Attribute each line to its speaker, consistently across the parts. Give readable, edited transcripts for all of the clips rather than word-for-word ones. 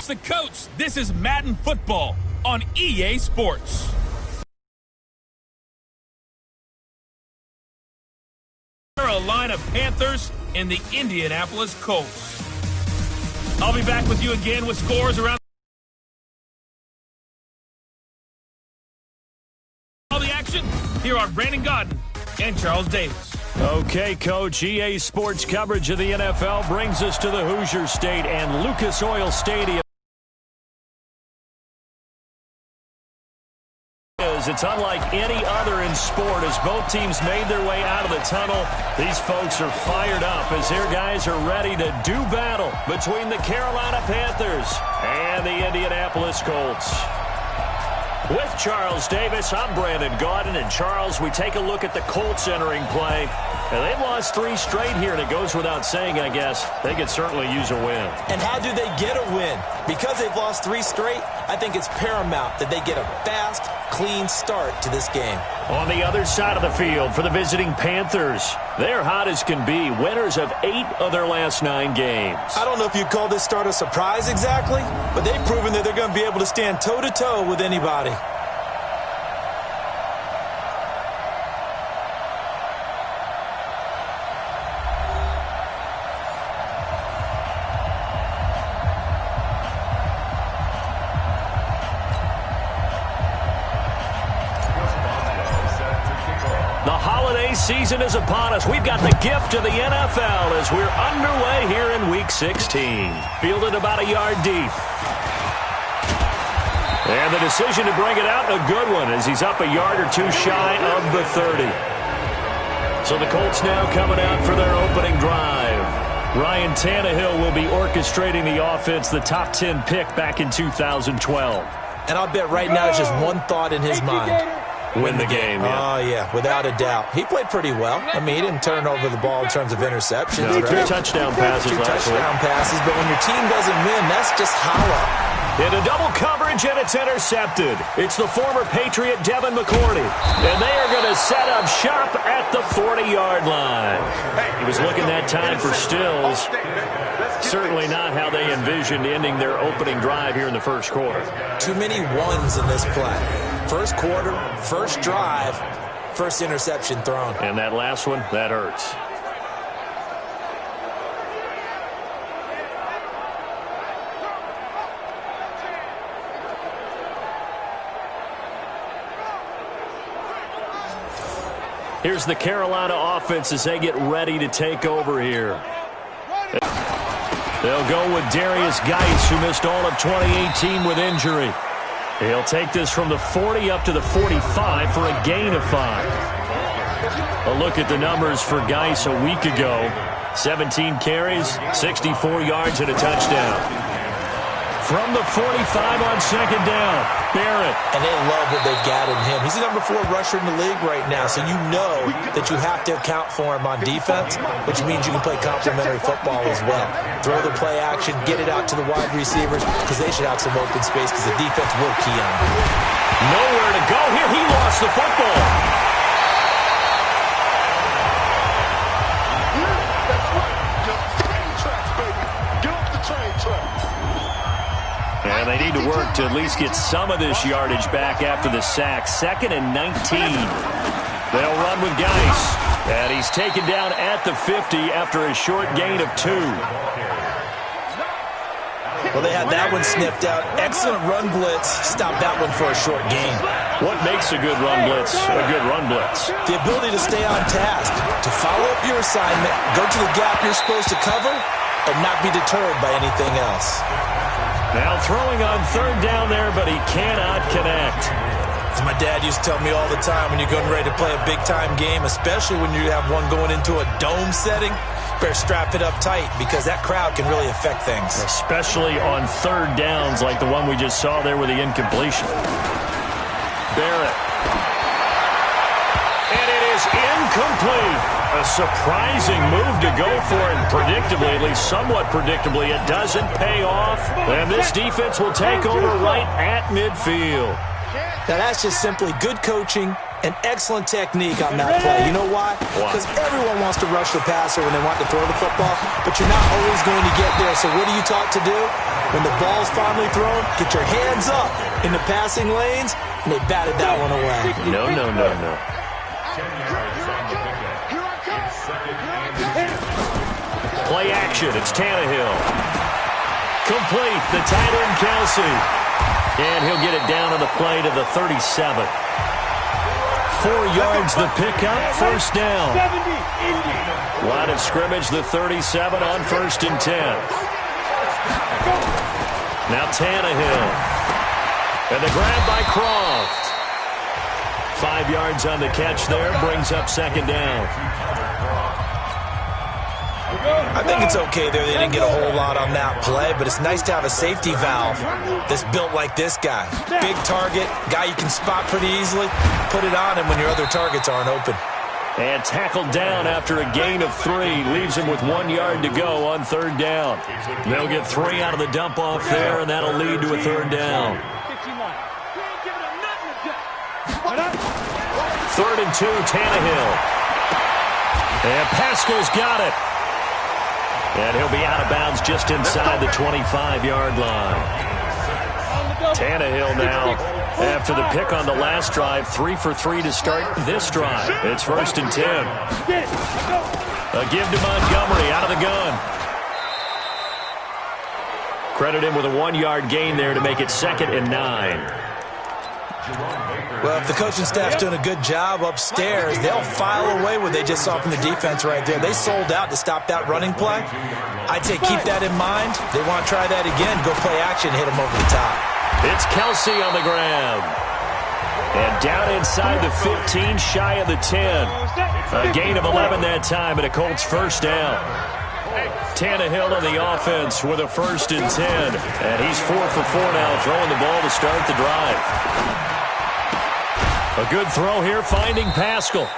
Speaker 1: the coach. This is Madden Football on EA Sports. Carolina Panthers and the Indianapolis Colts. I'll be back with you again with scores around all the action. Here are Brandon Godden and Charles Davis.
Speaker 2: Okay, Coach, EA Sports coverage of the NFL brings us to the Hoosier State and Lucas Oil Stadium. It's unlike any other in sport as both teams made their way out of the tunnel. These folks are fired up as their guys are ready to do battle between the Carolina Panthers and the Indianapolis Colts. With Charles Davis, I'm Brandon Gaudin. And Charles, we take a look at the Colts entering play. And they've lost 3 straight here, and it goes without saying, I guess, they could certainly use a win.
Speaker 3: And how do they get a win? Because they've lost 3 straight, I think it's paramount that they get a fast, clean start to this game.
Speaker 2: On the other side of the field for the visiting Panthers, they're hot as can be, winners of 8 of their last 9 games.
Speaker 3: I don't know if you'd call this start a surprise exactly, but they've proven that they're going to be able to stand toe-to-toe with anybody.
Speaker 2: Season is upon us. We've got the gift of the NFL as we're underway here in Week 16. Fielded about a yard deep. And the decision to bring it out, a good one, as he's up a yard or 2 shy of the 30. So the Colts now coming out for their opening drive. Ryan Tannehill will be orchestrating the offense, the top 10 pick back in 2012.
Speaker 3: And I'll bet right now it's just one thought in his mind.
Speaker 2: Win the game, yeah.
Speaker 3: Oh, yeah, without a doubt. He played pretty well. I mean, he didn't turn over the ball in terms of interceptions.
Speaker 2: No, 2 touchdown passes last week.
Speaker 3: 2 touchdown passes, but when your team doesn't win, that's just hollow.
Speaker 2: Into double coverage, and it's intercepted. It's the former Patriot Devin McCourty. And they are going to set up shop at the 40-yard line. He was looking that time for Stills. Certainly not how they envisioned ending their opening drive here in the first quarter.
Speaker 3: Too many ones in this play. First quarter, first drive, first interception thrown.
Speaker 2: And that last one, that hurts. Here's the Carolina offense as they get ready to take over here. They'll go with Darius Geis, who missed all of 2018 with injury. He'll take this from the 40 up to the 45 for a gain of 5. A look at the numbers for Geis a week ago. 17 carries, 64 yards, and a touchdown. From the 45 on second down, Barrett.
Speaker 3: And they love what they've got in him. He's the number 4 rusher in the league right now, so you know that you have to account for him on defense, which means you can play complementary football as well. Throw the play action, get it out to the wide receivers, because they should have some open space, because the defense will key on him.
Speaker 2: Nowhere to go here. He lost the football. And they need to work to at least get some of this yardage back after the sack. 2nd and 19. They'll run with Geis. And he's taken down at the 50 after a short gain of 2.
Speaker 3: Well, they had that one sniffed out. Excellent run blitz. Stop that one for a short gain.
Speaker 2: What makes a good run blitz a good run blitz?
Speaker 3: The ability to stay on task, to follow up your assignment, go to the gap you're supposed to cover, and not be deterred by anything else.
Speaker 2: Now throwing on 3rd down there, but he cannot connect.
Speaker 3: As my dad used to tell me all the time, when you're getting ready to play a big-time game, especially when you have one going into a dome setting, better strap it up tight because that crowd can really affect things.
Speaker 2: Especially on 3rd downs like the one we just saw there with the incompletion. Barrett. And it is incomplete. A surprising move to go for, and predictably, at least somewhat predictably, it doesn't pay off. And this defense will take over right at midfield.
Speaker 3: Now, that's just simply good coaching and excellent technique on that play. You know why? Because everyone wants to rush the passer when they want to throw the football, but you're not always going to get there. So what are you taught to do? When the ball's finally thrown, get your hands up in the passing lanes, and they batted that one away.
Speaker 2: No. Play action. It's Tannehill. Complete. The tight end, Kelsey. And he'll get it down on the play to the 37. 4 yards the pickup. First down. Line of scrimmage, the 37 on 1st and 10. Now Tannehill. And the grab by Croft. 5 yards on the catch there. Brings up 2nd down.
Speaker 3: I think it's okay there. They didn't get a whole lot on that play, but it's nice to have a safety valve that's built like this guy. Big target, guy you can spot pretty easily. Put it on him when your other targets aren't open.
Speaker 2: And tackled down after a gain of 3. Leaves him with 1 yard to go on 3rd down. They'll get 3 out of the dump-off there, and that'll lead to a 3rd down. 3rd and 2, Tannehill. And Pascal's got it. And he'll be out of bounds just inside the 25-yard line. Tannehill now, after the pick on the last drive, 3 for 3 to start this drive. It's 1st and 10. A give to Montgomery out of the gun. Credit him with a 1-yard gain there to make it 2nd and 9.
Speaker 3: Well, if the coaching staff's doing a good job upstairs, they'll file away what they just saw from the defense right there. They sold out to stop that running play. I'd say keep that in mind. They want to try that again. Go play action, hit them over the top.
Speaker 2: It's Kelsey on the ground. And down inside the 15, shy of the 10. A gain of 11 that time, and a Colts first down. Tannehill on the offense with a 1st and 10. And he's 4 for 4 now, throwing the ball to start the drive. A good throw here, finding Pascal.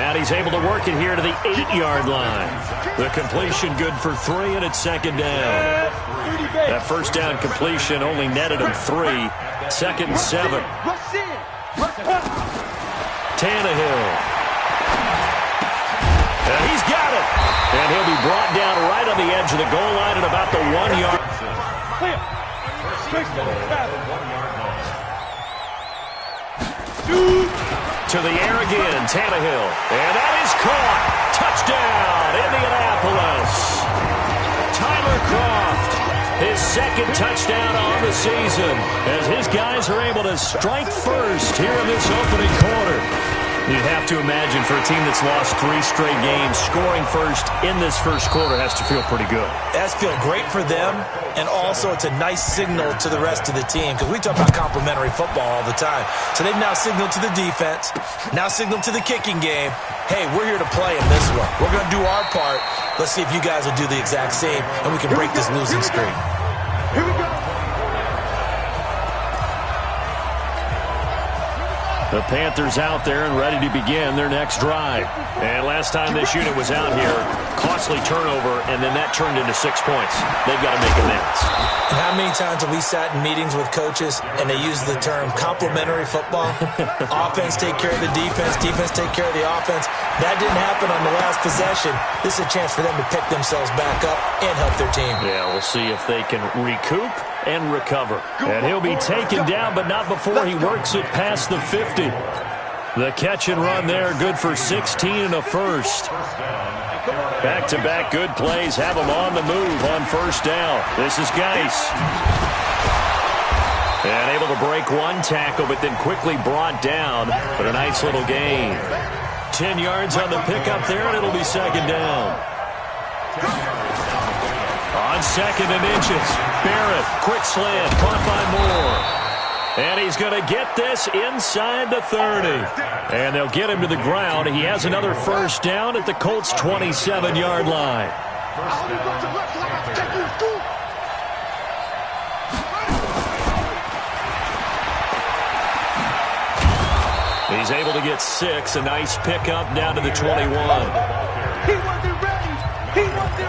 Speaker 2: And he's able to work it here to the 8-yard line. The completion good for 3, and it's 2nd down. That first down completion only netted him 3. 2nd and 7. Tannehill. And he's got it. And he'll be brought down right on the edge of the goal line at about the 1-yard. To the air again, Tannehill. And that is caught. Touchdown, Indianapolis. Tyler Kroft, his 2nd touchdown on the season, as his guys are able to strike first here in this opening quarter. You'd have to imagine for a team that's lost 3 straight games, scoring first in this first quarter has to feel pretty good.
Speaker 3: That's feel great for them, and also it's a nice signal to the rest of the team, because we talk about complementary football all the time. So they've now signaled to the defense, now signaled to the kicking game, hey, we're here to play in this one. We're going to do our part. Let's see if you guys will do the exact same, and we can break this losing streak.
Speaker 4: Here we go.
Speaker 2: The Panthers out there and ready to begin their next drive. And last time this unit was out here, costly turnover, and then that turned into 6 points. They've got to make amends.
Speaker 3: And how many times have we sat in meetings with coaches and they use the term complementary football? Offense take care of the defense, defense take care of the offense. That didn't happen on the last possession. This is a chance for them to pick themselves back up and help their team.
Speaker 2: Yeah, we'll see if they can recoup and recover. And he'll be taken down, but not before he works it past the 50. The catch and run there, good for 16 and a first. Back-to-back good plays have him on the move on first down. This is Geis. And able to break one tackle, but then quickly brought down. But a nice little gain. 10 yards on the pickup there, and it'll be 2nd down. On 2nd and inches, Barrett, quick slant, caught by Moore. And he's going to get this inside the 30. And they'll get him to the ground. He has another first down at the Colts' 27-yard line. He's able to get 6, a nice pickup down to the 21.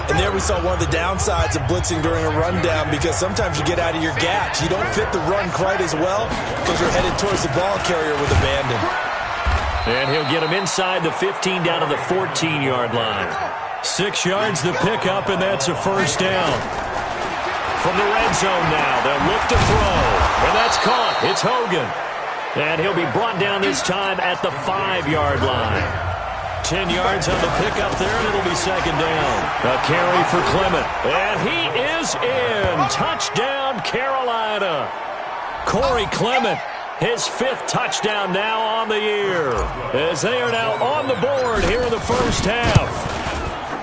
Speaker 3: And there we saw one of the downsides of blitzing during a rundown, because sometimes you get out of your gaps. You don't fit the run quite as well because you're headed towards the ball carrier with abandon.
Speaker 2: And he'll get him inside the 15 down to the 14-yard line. 6 yards the pickup, and that's a first down. from the red zone now. They'll look to throw, and that's caught. It's Hogan. And he'll be brought down this time at the 5-yard line. 10 yards on the pickup there, and it'll be second down. A carry for Clement. And he is in. Touchdown, Carolina. Corey Clement, his 5th touchdown now on the year, as they are now on the board here in the first half.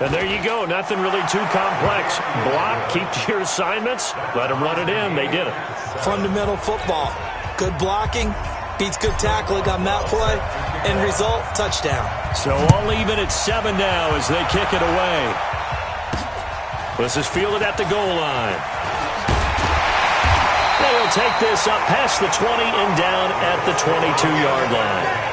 Speaker 2: And there you go. Nothing really too complex. Block, keep to your assignments, let them run it in. They did it.
Speaker 3: Fundamental football. Good blocking beats good tackling on that play. End result, touchdown.
Speaker 2: So all even at 7 now as they kick it away. This is fielded at the goal line. They'll take this up past the 20 and down at the 22-yard line.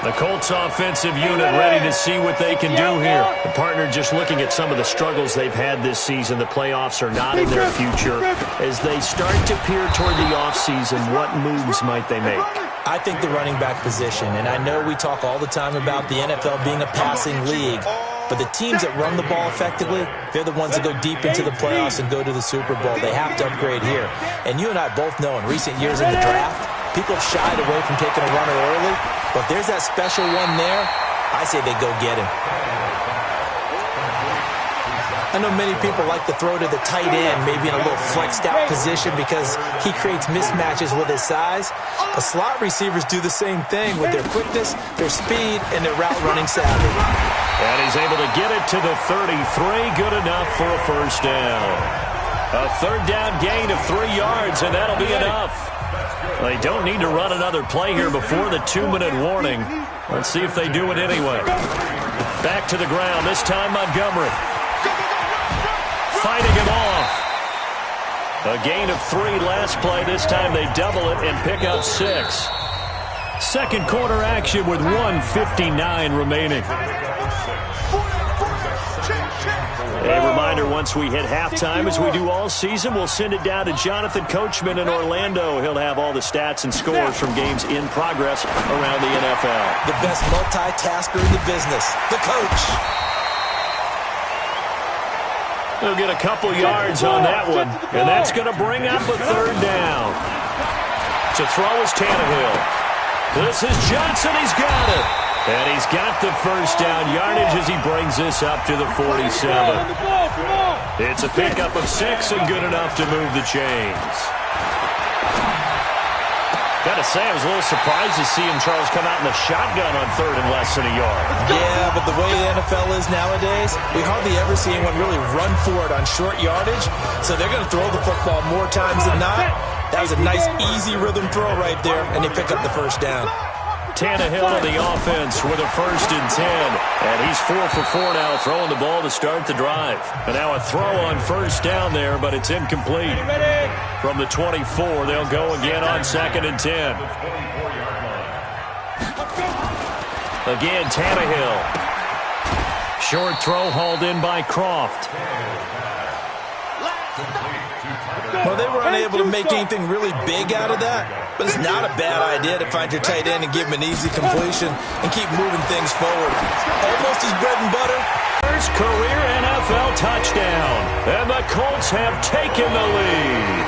Speaker 2: The Colts offensive unit ready to see what they can do here. The partner just looking at some of the struggles they've had this season. The playoffs are not in their future. As they start to peer toward the offseason, what moves might they make?
Speaker 3: I think the running back position, and I know we talk all the time about the NFL being a passing league, but the teams that run the ball effectively, they're the ones that go deep into the playoffs and go to the Super Bowl. They have to upgrade here. And you and I both know in recent years in the draft, people have shied away from taking a runner early, but if there's that special one there, I say they go get him. I know many people like to throw to the tight end, maybe in a little flexed out position because he creates mismatches with his size. The slot receivers do the same thing with their quickness, their speed, and their route running savvy.
Speaker 2: And he's able to get it to the 33, good enough for a first down. A third down gain of 3 yards, and that'll be enough. They don't need to run another play here before the 2-minute warning. Let's see if they do it anyway. Back to the ground, this time Montgomery. Fighting him off. A gain of 3 last play. This time they double it and pick up 6. Second quarter action with 1:59 remaining. A reminder, once we hit halftime, as we do all season, we'll send it down to Jonathan Coachman in Orlando. He'll have all the stats and scores from games in progress around the NFL.
Speaker 3: The best multitasker in the business, the coach.
Speaker 2: They'll get a couple yards on that one, and that's going to bring up a third down. To throw is Tannehill. This is Johnson. He's got it. And he's got the first down yardage as he brings this up to the 47. It's a pickup of 6 and good enough to move the chains. Got to say, I was a little surprised to see him, Charles, come out in the shotgun on third and less than a yard.
Speaker 3: Yeah, but the way the NFL is nowadays, we hardly ever see anyone really run for it on short yardage. So they're going to throw the football more times than not. That was a nice, easy rhythm throw right there, and they pick up the first down.
Speaker 2: Tannehill on the offense with a 1st and 10. And he's 4 for 4 now, throwing the ball to start the drive. And now a throw on first down there, but it's incomplete. From the 24, they'll go again on 2nd and 10. Again, Tannehill. Short throw hauled in by Croft.
Speaker 3: Well, they were unable to make anything really big out of that, but it's not a bad idea to find your tight end and give him an easy completion and keep moving things forward. Almost his bread and butter.
Speaker 2: First career NFL touchdown, and the Colts have taken the lead.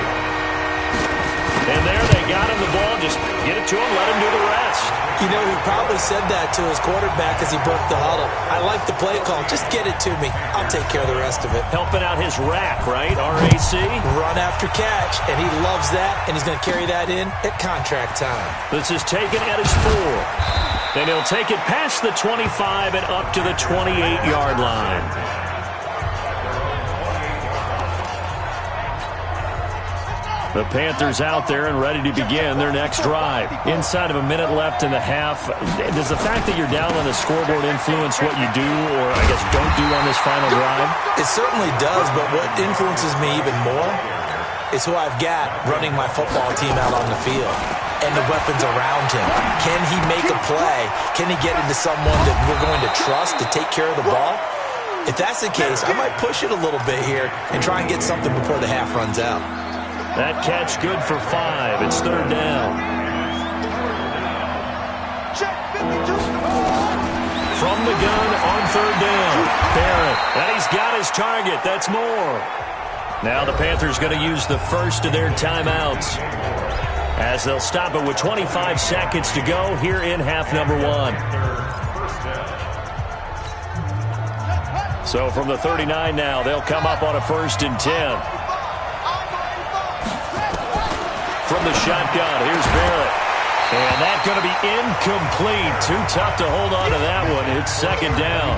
Speaker 2: And there they got him the ball. Just get it to him, let him do the rest.
Speaker 3: You know, he probably said that to his quarterback as he broke the huddle. I like the play call. Just get it to me. I'll take care of the rest of it.
Speaker 2: Helping out his rack, right? RAC?
Speaker 3: Run after catch, and he loves that, and he's going to carry that in at contract time.
Speaker 2: This is taken at his 4. And he'll take it past the 25 and up to the 28-yard line. The Panthers out there and ready to begin their next drive. Inside of a minute left in the half, does the fact that you're down on the scoreboard influence what you do or, I guess, don't do on this final drive?
Speaker 3: It certainly does, but what influences me even more is who I've got running my football team out on the field and the weapons around him. Can he make a play? Can he get into someone that we're going to trust to take care of the ball? If that's the case, I might push it a little bit here and try and get something before the half runs out.
Speaker 2: That catch good for 5. It's third down. From the gun on third down. Barrett, and he's got his target. That's more. Now the Panthers going to use the first of their timeouts, as they'll stop it with 25 seconds to go here in half number one. So from the 39 now, they'll come up on a 1st and 10. From the shotgun, here's Barrett. And that's going to be incomplete. Too tough to hold on to that one. It's 2nd down.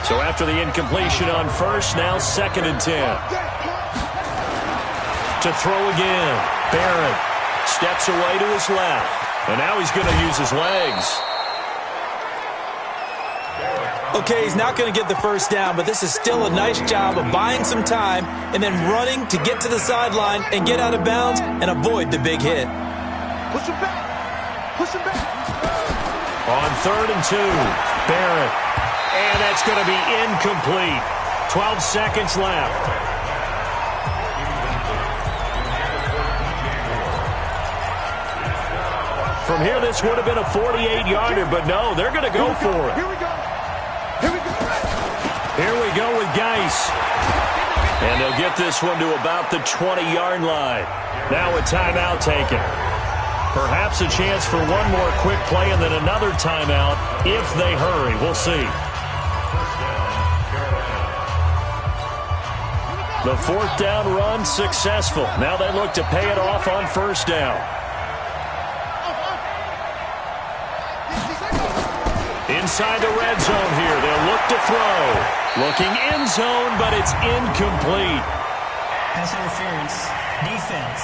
Speaker 2: So after the incompletion on 1st, now 2nd and 10. To throw again. Barrett steps away to his left. And now he's going to use his legs.
Speaker 3: Okay, he's not going to get the 1st down, but this is still a nice job of buying some time and then running to get to the sideline and get out of bounds and avoid the big hit.
Speaker 4: Push him back. Push him back.
Speaker 2: On 3rd and 2, Barrett. And that's going to be incomplete. 12 seconds left. From here, this would have been a 48-yarder, but no, they're going to go for it.
Speaker 4: Here we go. Here we go.
Speaker 2: Here we go with Geis. And they'll get this one to about the 20-yard line. Now a timeout taken. Perhaps a chance for one more quick play and then another timeout if they hurry. We'll see. The 4th down run successful. Now they look to pay it off on 1st down. Inside the red zone here. They'll look to throw. Looking end zone, but it's incomplete.
Speaker 5: Pass interference. Defense.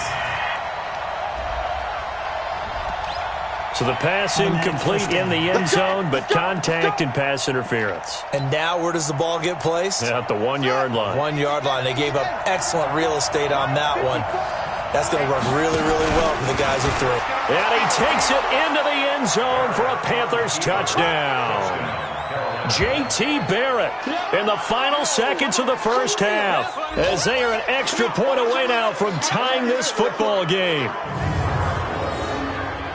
Speaker 2: So the pass incomplete in the end zone, but contact and pass interference.
Speaker 3: And now where does the ball get placed?
Speaker 2: At the 1-yard line.
Speaker 3: 1-yard line. They gave up excellent real estate on that one. That's going to work really, really well for the guys who threw.
Speaker 2: And he takes it into the end zone for a Panthers touchdown. J.T. Barrett in the final seconds of the 1st half, as they are an extra point away now from tying this football game.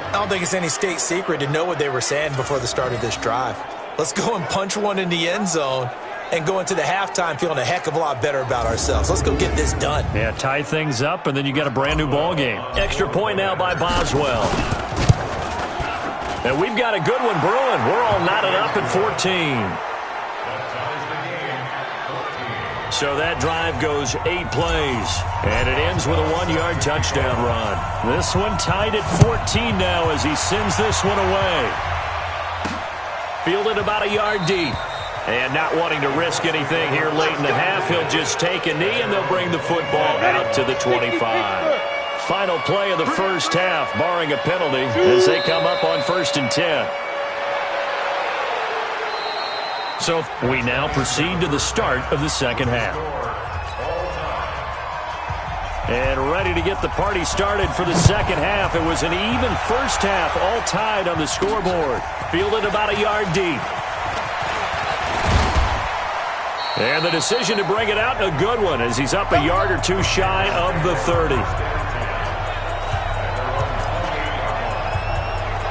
Speaker 3: I don't think it's any state secret to know what they were saying before the start of this drive. Let's go and punch one in the end zone and go into the halftime feeling a heck of a lot better about ourselves. Let's go get this done.
Speaker 2: Yeah, tie things up, and then you got a brand-new ball game. Extra point now by Boswell. And we've got a good one brewing. We're all knotted up at 14. So that drive goes 8 plays, and it ends with a 1-yard touchdown run. This one tied at 14 now as he sends this one away. Fielded about a yard deep. And not wanting to risk anything here late in the half, he'll just take a knee, and they'll bring the football out to the 25. Final play of the 1st half, barring a penalty, as they come up on 1st and 10. So we now proceed to the start of the 2nd half. And ready to get the party started for the 2nd half. It was an even 1st half, all tied on the scoreboard. Fielded about a yard deep. And the decision to bring it out, a good one, as he's up a yard or two shy of the 30.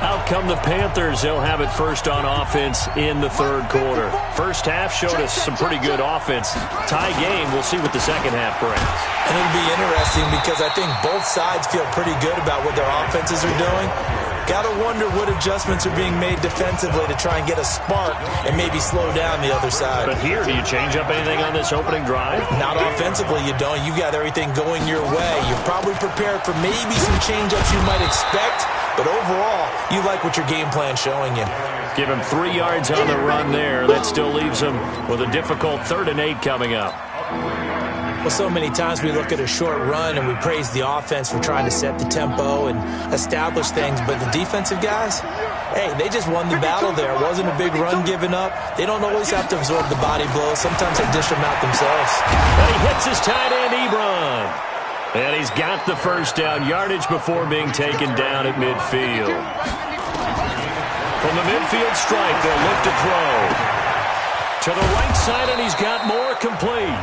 Speaker 2: Out come the Panthers. They'll have it first on offense in the 3rd quarter. 1st half showed us some pretty good offense. Tie game. We'll see what the 2nd half brings.
Speaker 3: And it'll be interesting because I think both sides feel pretty good about what their offenses are doing. Got to wonder what adjustments are being made defensively to try and get a spark and maybe slow down the other side.
Speaker 2: But here, do you change up anything on this opening drive?
Speaker 3: Not offensively, you don't. You got everything going your way. You're probably prepared for maybe some change-ups you might expect, but overall, you like what your game plan's showing you.
Speaker 2: Give him 3 yards on the run there. That still leaves him with a difficult 3rd and 8 coming up.
Speaker 3: Well, so many times we look at a short run and we praise the offense for trying to set the tempo and establish things, but the defensive guys, hey, they just won the battle there. It wasn't a big run given up. They don't always have to absorb the body blows. Sometimes they dish them out themselves.
Speaker 2: And he hits his tight end, Ebron. And he's got the 1st down yardage before being taken down at midfield. From the midfield stripe, they'll look to throw. To the right side, and he's got more complete.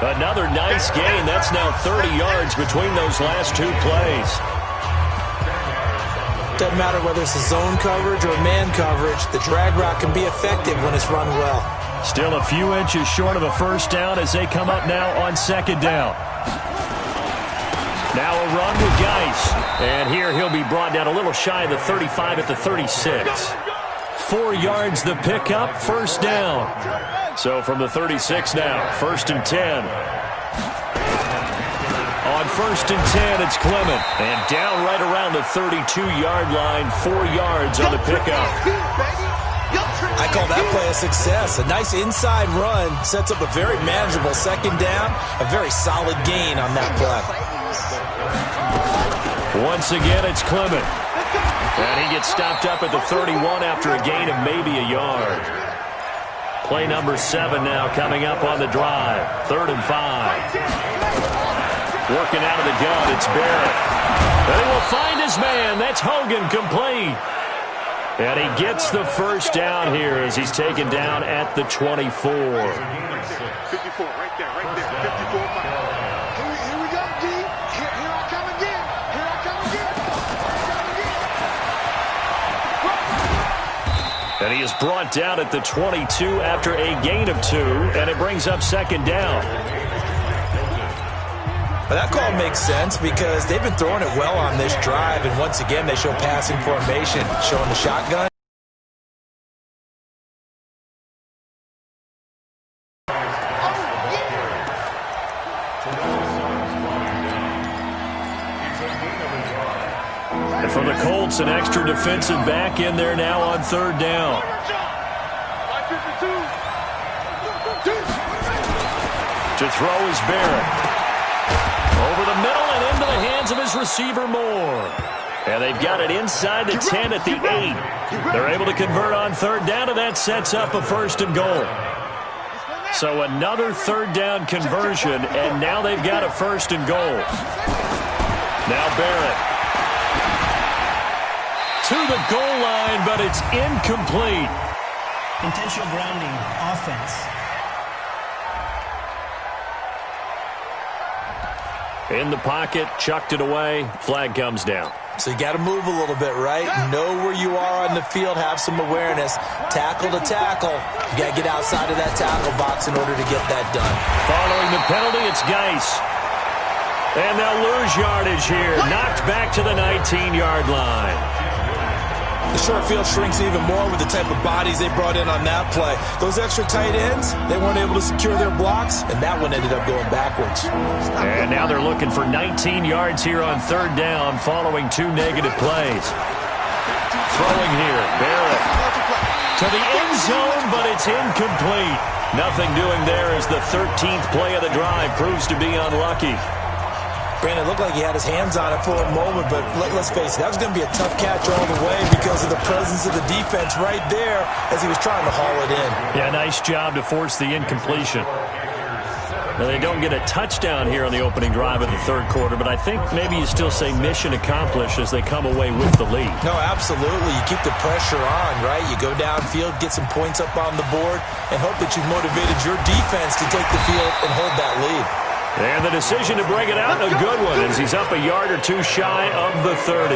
Speaker 2: Another nice gain. That's now 30 yards between those last 2 plays.
Speaker 3: Doesn't matter whether it's a zone coverage or man coverage, the drag route can be effective when it's run well.
Speaker 2: Still a few inches short of a first down as they come up now on second down. Now a run with Geis. And here he'll be brought down a little shy of the 35 at the 36. 4 yards the pickup, first down. So from the 36 now, 1st and 10. On 1st and 10, it's Clement. And down right around the 32-yard line, 4 yards on the pickup.
Speaker 3: I call that play a success. A nice inside run sets up a very manageable second down, a very solid gain on that play.
Speaker 2: Once again, it's Clement. And he gets stopped up at the 31 after a gain of maybe a yard. Play number 7 now coming up on the drive. 3rd and 5. Working out of the gun, it's Barrett. And he will find his man. That's Hogan, complete. And he gets the first down here as he's taken down at the 24.
Speaker 4: 54, right there, right there. 54. Here we go, D. Here I come again. Here I come again.
Speaker 2: And he is brought down at the 22 after a gain of 2, and it brings up second down.
Speaker 3: But that call makes sense because they've been throwing it well on this drive, and once again they show passing formation, showing the shotgun.
Speaker 2: And for the Colts, an extra defensive back in there now on 3rd down. To throw is Barrett. Over the middle and into the hands of his receiver Moore. And they've got it inside the 10 at the 8. They're able to convert on 3rd down, and that sets up a 1st and goal. So another 3rd down conversion, and now they've got a 1st and goal. Now Barrett. To the goal line, but it's incomplete.
Speaker 5: Intentional grounding, offense.
Speaker 2: In the pocket, chucked it away, flag comes down.
Speaker 3: So you got to move a little bit, right? Know where you are on the field, have some awareness. Tackle to tackle. You got to get outside of that tackle box in order to get that done.
Speaker 2: Following the penalty, it's Geis. And they'll lose yardage here. Knocked back to the 19-yard line.
Speaker 3: The short field shrinks even more with the type of bodies they brought in on that play. Those extra tight ends, they weren't able to secure their blocks, and that one ended up going backwards.
Speaker 2: And now they're looking for 19 yards here on 3rd down following 2 negative plays. Throwing here, Barrett. To the end zone, but it's incomplete. Nothing doing there as the 13th play of the drive proves to be unlucky.
Speaker 3: Brandon, it looked like he had his hands on it for a moment, but let's face it, that was going to be a tough catch all the way because of the presence of the defense right there as he was trying to haul it in.
Speaker 2: Yeah, nice job to force the incompletion. Now, they don't get a touchdown here on the opening drive of the 3rd quarter, but I think maybe you still say mission accomplished as they come away with the lead.
Speaker 3: No, absolutely. You keep the pressure on, right? You go downfield, get some points up on the board, and hope that you've motivated your defense to take the field and hold that lead.
Speaker 2: And the decision to bring it out, a good one, as he's up a yard or 2 shy of the 30.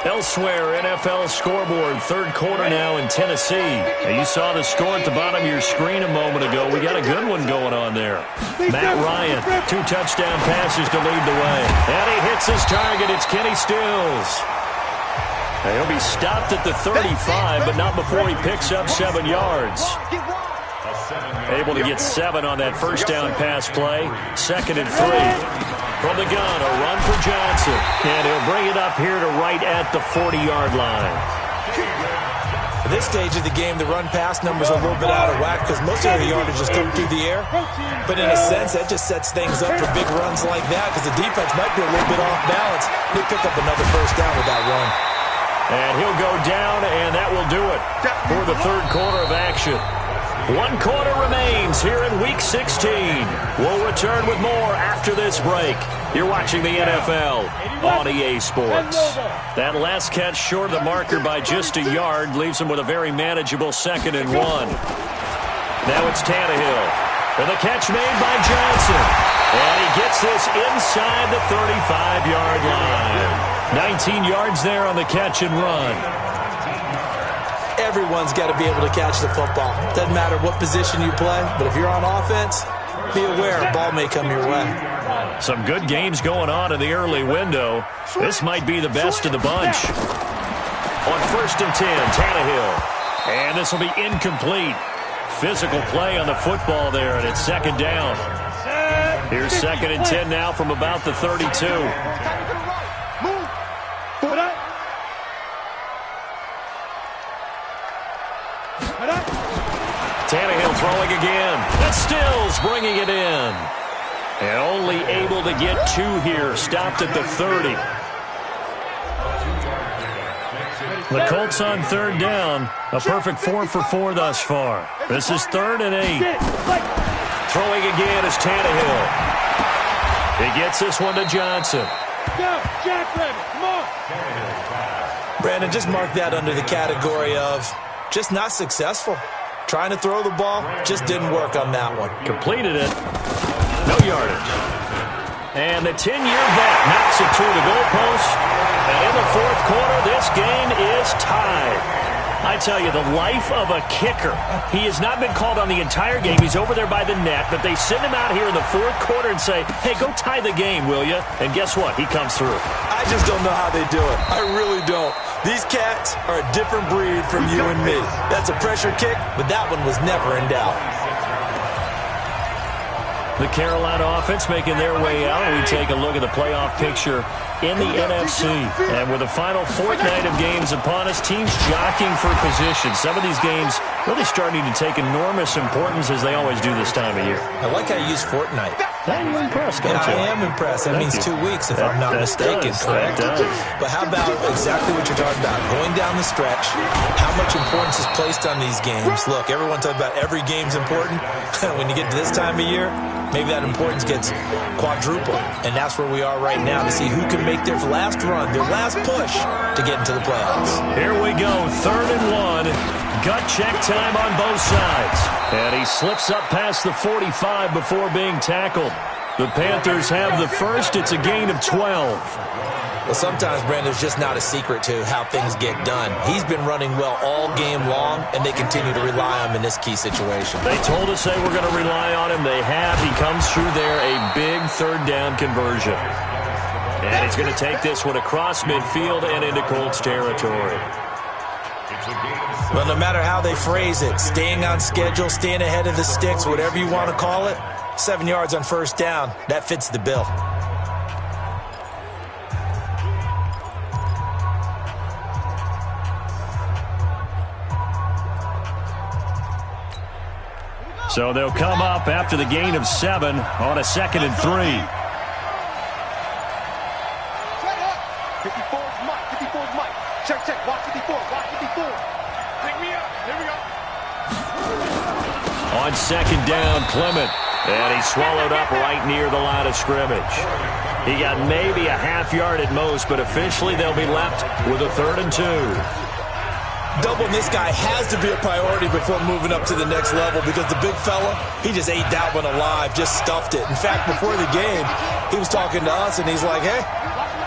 Speaker 2: Elsewhere, NFL scoreboard, 3rd quarter now in Tennessee. Now, you saw the score at the bottom of your screen a moment ago. We got a good one going on there. Matt Ryan, 2 touchdown passes to lead the way. And he hits his target. It's Kenny Stills. Now, he'll be stopped at the 35, but not before he picks up 7 yards. Able to get 7 on that first down pass play. 2nd and 3. From the gun, a run for Johnson. And he'll bring it up here to right at the 40-yard line.
Speaker 3: At this stage of the game, the run-pass numbers are a little bit out of whack because most of the yardage just come through the air. But in a sense, that just sets things up for big runs like that because the defense might be a little bit off balance. He'll pick up another first down with that run.
Speaker 2: And he'll go down, and that will do it for the 3rd quarter of action. 1 quarter remains here in Week 16. We'll return with more after this break. You're watching the NFL on EA Sports. That last catch short of the marker by just a yard leaves him with a very manageable 2nd and 1. Now it's Tannehill. And the catch made by Johnson. And he gets this inside the 35-yard line. 19 yards there on the catch and run.
Speaker 3: Everyone's got to be able to catch the football. Doesn't matter what position you play, but if you're on offense, be aware a ball may come your way.
Speaker 2: Some good games going on in the early window. This might be the best of the bunch. On 1st and 10, Tannehill. And this will be incomplete. Physical play on the football there, and it's 2nd down. Here's 2nd and 10 now from about the 32. Tannehill throwing again. And Stills bringing it in. And only able to get 2 here. Stopped at the 30. The Colts on 3rd down. A perfect 4 for 4 thus far. This is 3rd and 8. Throwing again is Tannehill. He gets this one to Johnson.
Speaker 4: Go, Jackrabbit, come on.
Speaker 3: Brandon, just mark that under the category of just not successful. Trying to throw the ball, just didn't work on that one.
Speaker 2: Completed it. No yardage. And the 10-year vet knocks it through the goalpost. And in the 4th quarter, this game is tied. I tell you, the life of a kicker. He has not been called on the entire game. He's over there by the net, but they send him out here in the 4th quarter and say, hey, go tie the game, will you? And guess what? He comes through.
Speaker 3: I just don't know how they do it. I really don't. These cats are a different breed from you and me. That's a pressure kick, but that one was never in doubt.
Speaker 2: The Carolina offense making their way out. We take a look at the playoff picture in the NFC. And with the final fortnight of games upon us, teams jockeying for position. Some of these games really starting to take enormous importance as they always do this time of year.
Speaker 3: I like how you use fortnight.
Speaker 2: I'm impressed, don't you?
Speaker 3: I am impressed. That means 2 weeks, if I'm not mistaken, correct? But how about exactly what you're talking about? Going down the stretch, how much importance is placed on these games? Look, everyone talks about every game's important. When you get to this time of year, maybe that importance gets quadrupled. And that's where we are right now to see who can make their last run, their last push to get into the playoffs.
Speaker 2: Here we go, 3rd and 1. Gut check time on both sides. And he slips up past the 45 before being tackled. The Panthers have the first. It's a gain of 12.
Speaker 3: Well, sometimes, Brandon, it's just not a secret to how things get done. He's been running well all game long, and they continue to rely on him in this key situation.
Speaker 2: They told us they were going to rely on him. They have. He comes through there, a big 3rd down conversion. And he's going to take this one across midfield and into Colts territory.
Speaker 3: Well, no matter how they phrase it, staying on schedule, staying ahead of the sticks, whatever you want to call it, 7 yards on 1st down, that fits the bill.
Speaker 2: So they'll come up after the gain of 7 on a 2nd and 3.
Speaker 4: 54's Mike. 54's Mike. Check, check. Watch 54. Watch 54. Pick me up. Here we go.
Speaker 2: On 2nd down, Clement. And he's swallowed up right near the line of scrimmage. He got maybe a half yard at most, but officially they'll be left with a 3rd and 2.
Speaker 3: Doubling this guy has to be a priority before moving up to the next level because the big fella, he just ate that one alive, just stuffed it. In fact, before the game, he was talking to us, and he's like, hey,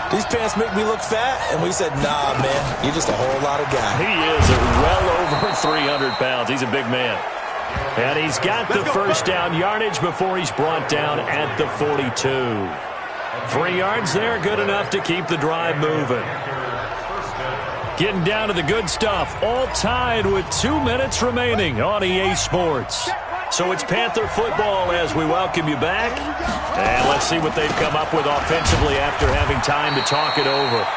Speaker 3: these pants make me look fat. And we said, nah, man, you're just a whole lot of guy.
Speaker 2: He is well over 300 pounds. He's a big man. And he's got the 1st down yardage before he's brought down at the 42. 3 yards there, good enough to keep the drive moving. Getting down to the good stuff, all tied with 2 minutes remaining on EA Sports. So it's Panther football as we welcome you back. And let's see what they've come up with offensively after having time to talk it over.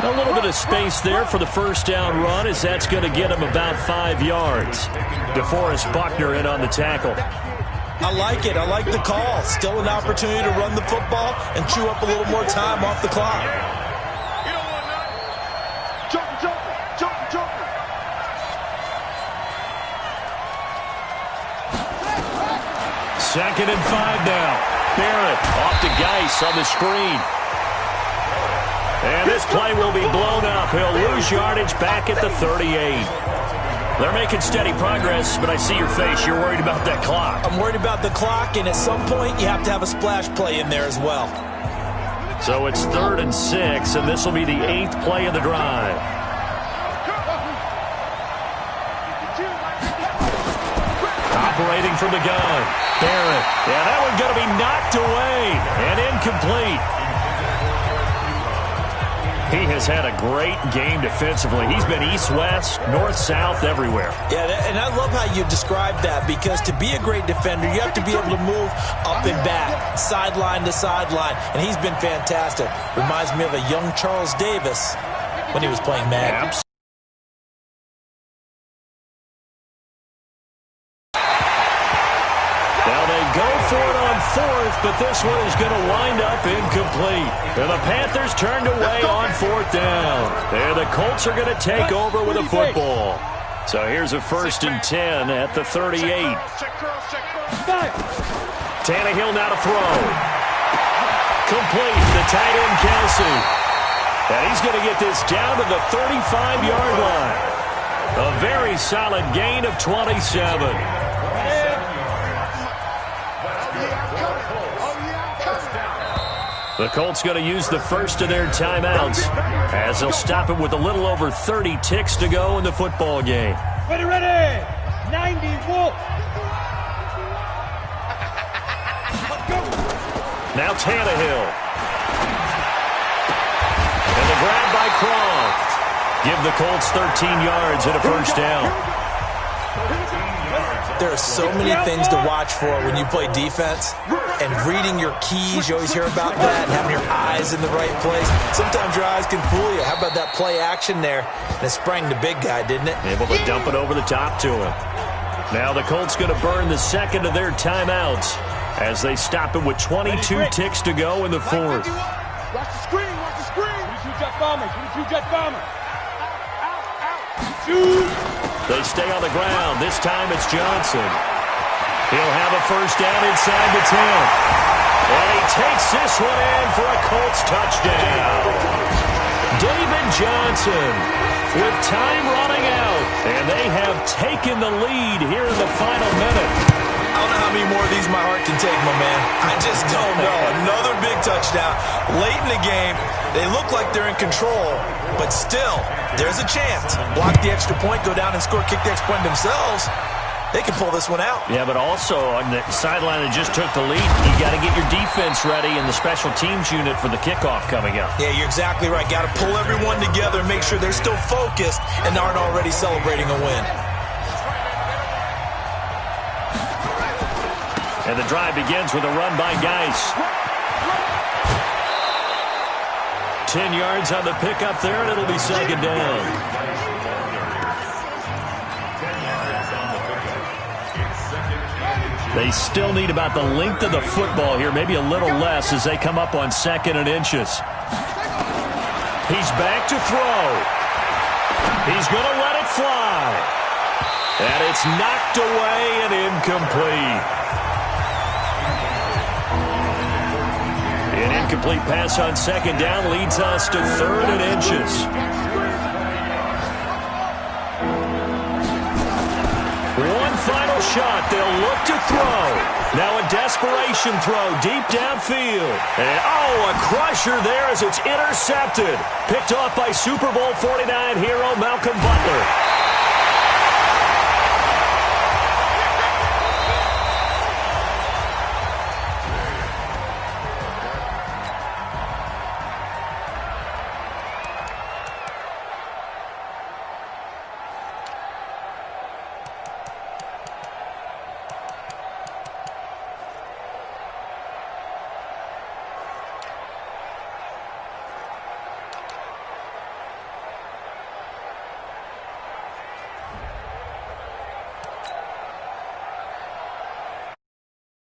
Speaker 2: A little bit of space there for the 1st down run as that's going to get him about 5 yards. DeForest Buckner in on the tackle.
Speaker 3: I like it. I like the call. Still an opportunity to run the football and chew up a little more time off the clock.
Speaker 2: Second and 5 now. Barrett off to Geis on the screen. And this play will be blown up. He'll lose yardage back at the 38. They're making steady progress, but I see your face. You're worried about that clock.
Speaker 3: I'm worried about the clock, and at some point you have to have a splash play in there as well.
Speaker 2: So it's 3rd and 6, and this will be the 8th play of the drive. Operating from the gun. Barrett. Yeah, that one's going to be knocked away and incomplete. He has had a great game defensively. He's been east-west, north-south, everywhere.
Speaker 3: Yeah, and I love how you described that, because to be a great defender, you have to be able to move up and back, sideline to sideline, and he's been fantastic. Reminds me of a young Charles Davis when he was playing Madden.
Speaker 2: Go for it on 4th, but this one is going to wind up incomplete. And the Panthers turned away on 4th down. And the Colts are going to take over with a football. So here's a 1st and 10 at the 38. Tannehill now to throw. Complete. The tight end, Kelsey. And he's going to get this down to the 35-yard line. A very solid gain of 27. The Colts going to use the first of their timeouts as they'll stop it with a little over 30 ticks to go in the football game.
Speaker 6: Ready, ready. 90, Wolf.
Speaker 2: Now Tannehill. And the grab by Croft. Give the Colts 13 yards and a first down.
Speaker 3: There are so many things to watch for when you play defense, and reading your keys, you always hear about that, and having your eyes in the right place. Sometimes your eyes can fool you. How about that play action there? And it sprang the big guy, didn't it?
Speaker 2: Able to dump it over the top to him. Now the Colts going to burn the second of their timeouts as they stop it with 22 ticks to go in the 4th.
Speaker 4: Watch the screen, watch the screen.
Speaker 6: 22 jet bomber, 22 jet bomber.
Speaker 2: They stay on the ground. This time it's Johnson. He'll have a first down inside the 10. And he takes this one in for a Colts touchdown. David Johnson with time running out. And they have taken the lead here in the final minute.
Speaker 3: I don't know how many more of these my heart can take, my man. I just don't know. Another big touchdown. Late in the game, they look like they're in control, but still, there's a chance. Block the extra point, go down and score, kick the extra point themselves. They can pull this one out.
Speaker 2: Yeah, but also on the sideline that just took the lead, you got to get your defense ready and the special teams unit for the kickoff coming up.
Speaker 3: Yeah, you're exactly right. Got to pull everyone together and make sure they're still focused and aren't already celebrating a win.
Speaker 2: And the drive begins with a run by Geis. 10 yards on the pickup there, and it'll be second down. They still need about the length of the football here, maybe a little less as they come up on 2nd and inches. He's back to throw. He's going to let it fly. And it's knocked away and incomplete. An incomplete pass on 2nd down leads us to 3rd and inches. One final shot. They'll look to throw. Now a desperation throw deep downfield. And a crusher there as it's intercepted. Picked off by Super Bowl 49 hero Malcolm Butler.